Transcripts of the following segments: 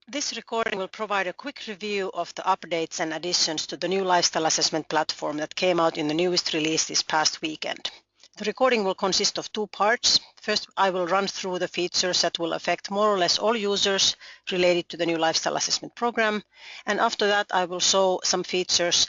This recording will provide a quick review of the updates and additions to the new lifestyle assessment platform that came out in the newest release this past weekend. The recording will consist of two parts. First, I will run through the features that will affect more or less all users related to the new lifestyle assessment program, and after that I will show some features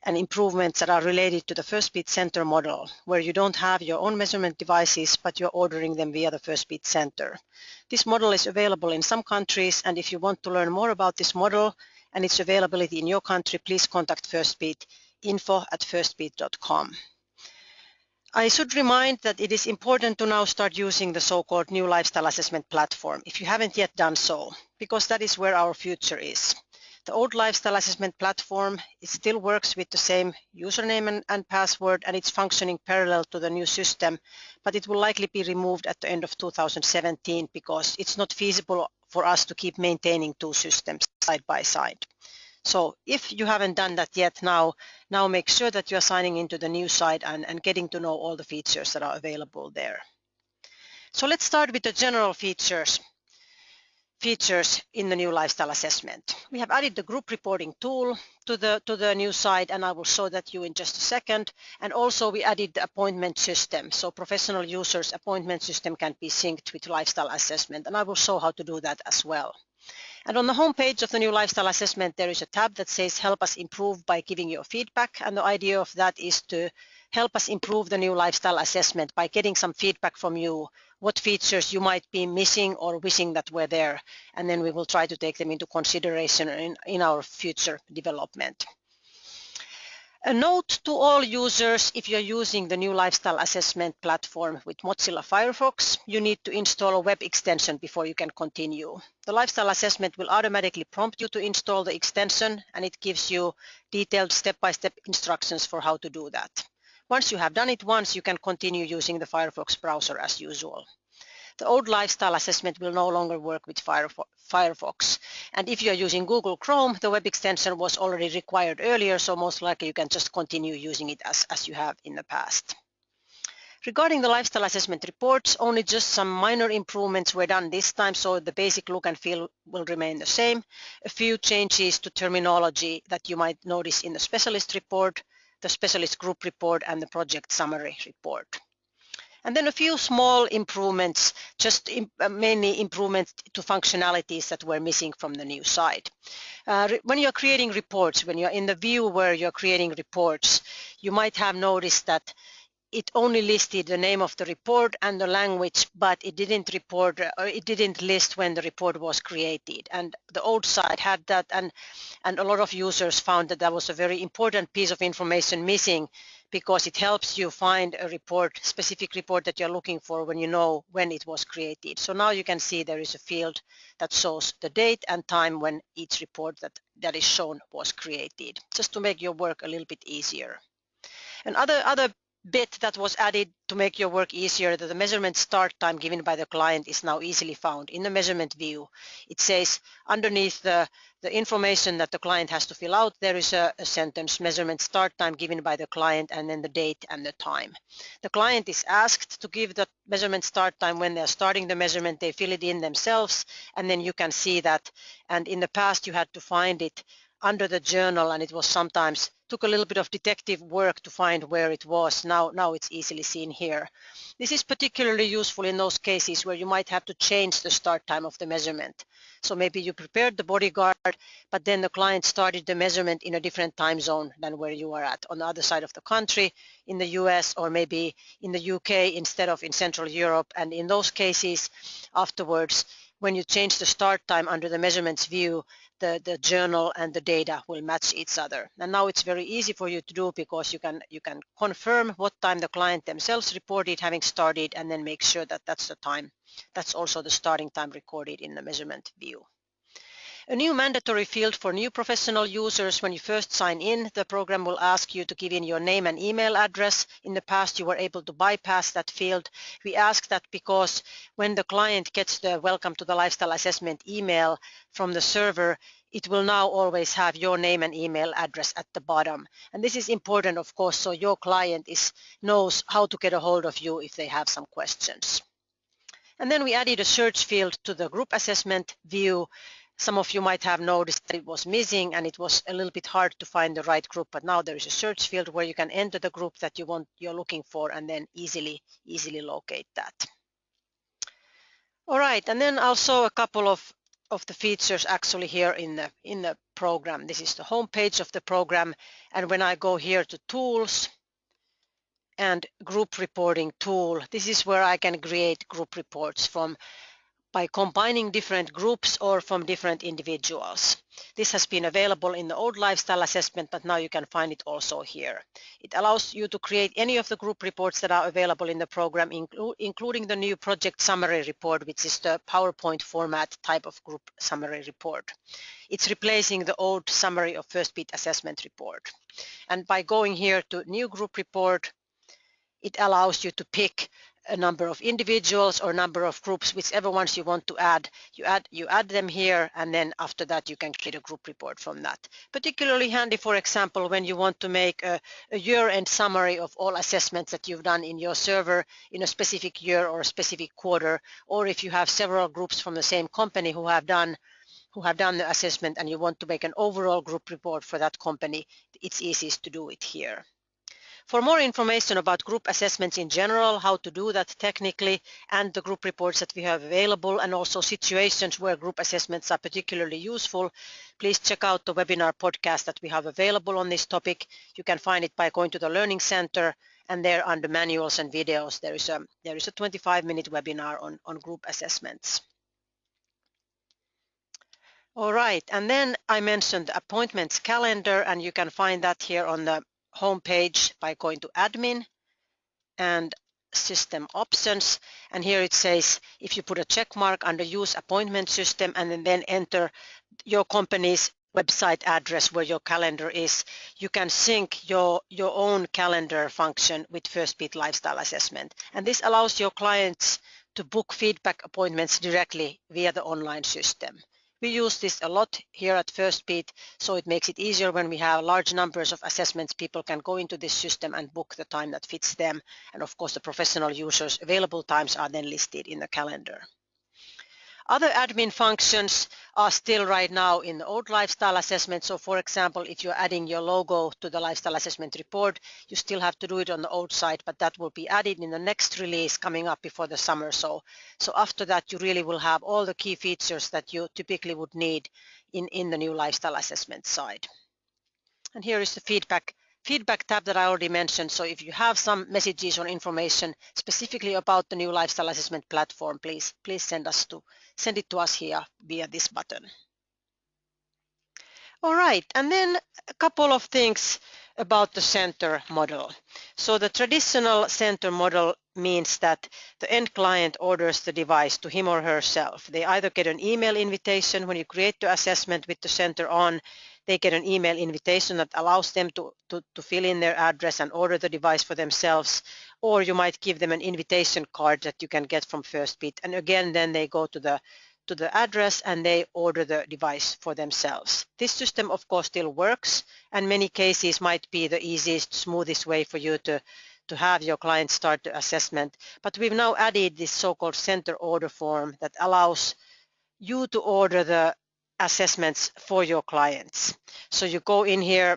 and improvements that are related to the Firstbeat Center model, where you don't have your own measurement devices, but you're ordering them via the Firstbeat Center. This model is available in some countries, and if you want to learn more about this model and its availability in your country, please contact Firstbeat, info@firstbeat.com. I should remind that it is important to now start using the so-called new lifestyle assessment platform, if you haven't yet done so, because that is where our future is. The old lifestyle assessment platform, it still works with the same username and password, and it's functioning parallel to the new system, but it will likely be removed at the end of 2017 because it's not feasible for us to keep maintaining two systems side by side. So if you haven't done that yet, now make sure that you're signing into the new site and getting to know all the features that are available there. So let's start with the general features in the new lifestyle assessment. We have added the group reporting tool to the new site, and I will show that you in just a second. And also we added the appointment system, so professional users' appointment system can be synced with lifestyle assessment, and I will show how to do that as well. And on the home page of the new lifestyle assessment, there is a tab that says help us improve by giving your feedback, and the idea of that is to help us improve the new lifestyle assessment by getting some feedback from you, what features you might be missing or wishing that were there, and then we will try to take them into consideration in our future development. A note to all users: if you're using the new lifestyle assessment platform with Mozilla Firefox, you need to install a web extension before you can continue. The lifestyle assessment will automatically prompt you to install the extension, and it gives you detailed step-by-step instructions for how to do that. Once you have done it once, you can continue using the Firefox browser as usual. The old lifestyle assessment will no longer work with Firefox. And if you're using Google Chrome, the web extension was already required earlier, so most likely you can just continue using it as you have in the past. Regarding the lifestyle assessment reports, only just some minor improvements were done this time, so the basic look and feel will remain the same. A few changes to terminology that you might notice in the specialist report, the specialist group report, and the project summary report. And then a few small improvements, just mainly improvements to functionalities that were missing from the new site. When you're creating reports, when you're in the view where you're creating reports, you might have noticed that it only listed the name of the report and the language, but it didn't list when the report was created. And the old site had that, and a lot of users found that was a very important piece of information missing, because it helps you find a report, specific report that you're looking for when you know when it was created. So now you can see there is a field that shows the date and time when each report that is shown was created, just to make your work a little bit easier. Another bit that was added to make your work easier, that the measurement start time given by the client is now easily found in the measurement view. It says underneath the information that the client has to fill out, there is a sentence, measurement start time given by the client, and then the date and the time. The client is asked to give the measurement start time when they're starting the measurement. They fill it in themselves, and then you can see that. And in the past you had to find it under the journal, and it was sometimes took a little bit of detective work to find where it was. Now it's easily seen here. This is particularly useful in those cases where you might have to change the start time of the measurement. So maybe you prepared the bodyguard, but then the client started the measurement in a different time zone than where you are at, on the other side of the country, in the US, or maybe in the UK instead of in Central Europe. And in those cases, afterwards, when you change the start time under the measurements view, the journal and the data will match each other. And now it's very easy for you to do, because you can confirm what time the client themselves reported having started, and then make sure that that's the time. That's also the starting time recorded in the measurement view. A new mandatory field for new professional users: when you first sign in, the program will ask you to give in your name and email address. In the past, you were able to bypass that field. We ask that because when the client gets the welcome to the lifestyle assessment email from the server, it will now always have your name and email address at the bottom. And this is important, of course, so your client knows how to get a hold of you if they have some questions. And then we added a search field to the group assessment view. Some of you might have noticed that it was missing and it was a little bit hard to find the right group, but now there is a search field where you can enter the group that you're looking for and then easily locate that. All right, and then I'll show a couple of the features actually here in the program. This is the home page of the program, and when I go here to Tools and Group Reporting Tool, this is where I can create group reports by combining different groups or from different individuals. This has been available in the old lifestyle assessment, but now you can find it also here. It allows you to create any of the group reports that are available in the program, including the new project summary report, which is the PowerPoint format type of group summary report. It's replacing the old summary of Firstbeat assessment report. And by going here to new group report, it allows you to pick a number of individuals or number of groups, whichever ones you want to add. You add them here, and then after that you can create a group report from that. Particularly handy, for example, when you want to make a year-end summary of all assessments that you've done in your server in a specific year or a specific quarter, or if you have several groups from the same company who have done the assessment and you want to make an overall group report for that company, it's easiest to do it here. For more information about group assessments in general, how to do that technically, and the group reports that we have available, and also situations where group assessments are particularly useful, please check out the webinar podcast that we have available on this topic. You can find it by going to the Learning Center, and there under Manuals and Videos, there is a 25-minute webinar on group assessments. All right, and then I mentioned the appointments calendar, and you can find that here on the home page by going to Admin and System Options, and here it says if you put a check mark under Use Appointment System and then enter your company's website address where your calendar is, you can sync your own calendar function with Firstbeat Lifestyle Assessment, and this allows your clients to book feedback appointments directly via the online system. We use this a lot here at Firstbeat, so it makes it easier when we have large numbers of assessments. People can go into this system and book the time that fits them, and of course the professional users' available times are then listed in the calendar. Other admin functions are still right now in the old lifestyle assessment. So for example, if you're adding your logo to the lifestyle assessment report, you still have to do it on the old site, but that will be added in the next release coming up before the summer. So after that, you really will have all the key features that you typically would need in the new lifestyle assessment side. And here is the feedback tab that I already mentioned. So if you have some messages or information specifically about the new lifestyle assessment platform, please send it to us here via this button. All right, and then a couple of things about the center model. So the traditional center model means that the end client orders the device to him or herself. They either get an email invitation when you create the assessment with the center on. They get an email invitation that allows them to fill in their address and order the device for themselves, or you might give them an invitation card that you can get from Firstbeat, and again then they go to the address and they order the device for themselves. This system of course still works, and many cases might be the easiest, smoothest way for you to have your client start the assessment. But we've now added this so-called center order form that allows you to order the assessments for your clients. So you go in here,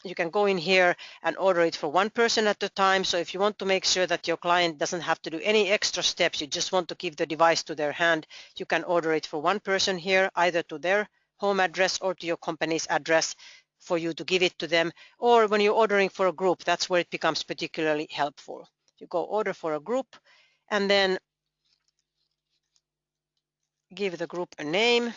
you can go in here and order it for one person at a time. So if you want to make sure that your client doesn't have to do any extra steps, you just want to give the device to their hand, you can order it for one person here, either to their home address or to your company's address for you to give it to them. Or when you're ordering for a group, that's where it becomes particularly helpful. You go order for a group and then give the group a name.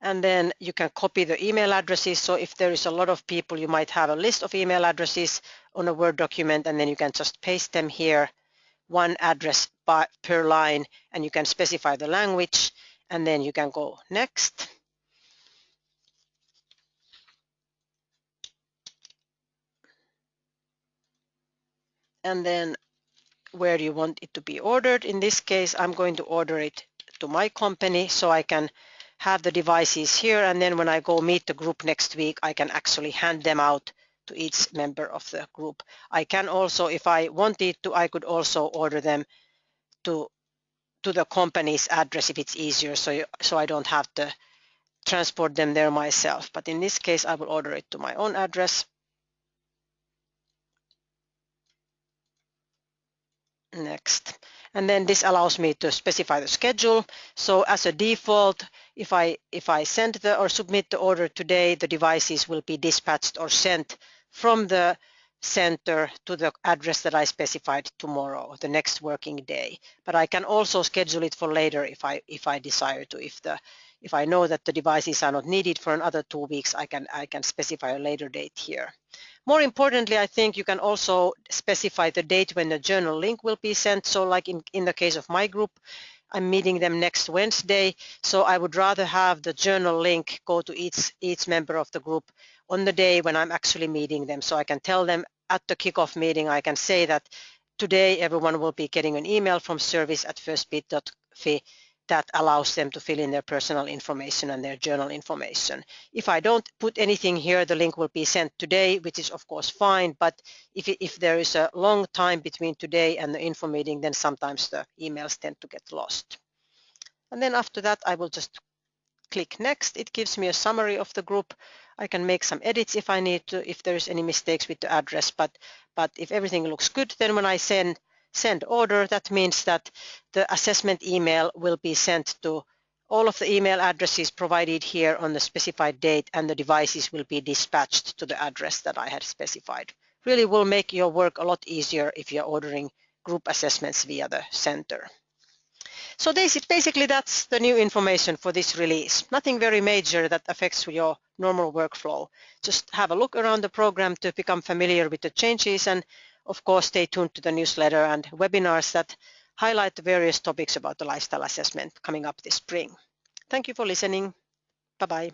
And then you can copy the email addresses. So if there is a lot of people, you might have a list of email addresses on a Word document, and then you can just paste them here, one address per line, and you can specify the language, and then you can go next. And then where do you want it to be ordered? In this case, I'm going to order it to my company, so I can have the devices here, and then when I go meet the group next week, I can actually hand them out to each member of the group. I can also, if I wanted to, I could also order them to the company's address if it's easier, so I don't have to transport them there myself. But in this case, I will order it to my own address. Next. And then this allows me to specify the schedule. So as a default, if I send or submit the order today, the devices will be dispatched or sent from the center to the address that I specified tomorrow, the next working day. But I can also schedule it for later if I desire to. If I know that the devices are not needed for another 2 weeks, I can specify a later date here. More importantly, I think you can also specify the date when the journal link will be sent. So like in the case of my group, I'm meeting them next Wednesday. So I would rather have the journal link go to each member of the group on the day when I'm actually meeting them. So I can tell them at the kickoff meeting, I can say that today everyone will be getting an email from service@firstbeat.fi that allows them to fill in their personal information and their journal information. If I don't put anything here, the link will be sent today, which is of course fine, but if there is a long time between today and the info meeting, then sometimes the emails tend to get lost. And then after that, I will just click next. It gives me a summary of the group. I can make some edits if I need to, if there's any mistakes with the address, but if everything looks good, then when I send order, that means that the assessment email will be sent to all of the email addresses provided here on the specified date, and the devices will be dispatched to the address that I had specified. Really will make your work a lot easier if you're ordering group assessments via the center. So basically that's the new information for this release. Nothing very major that affects your normal workflow. Just have a look around the program to become familiar with the changes, and of course stay tuned to the newsletter and webinars that highlight the various topics about the lifestyle assessment coming up this spring. Thank you for listening. Bye-bye.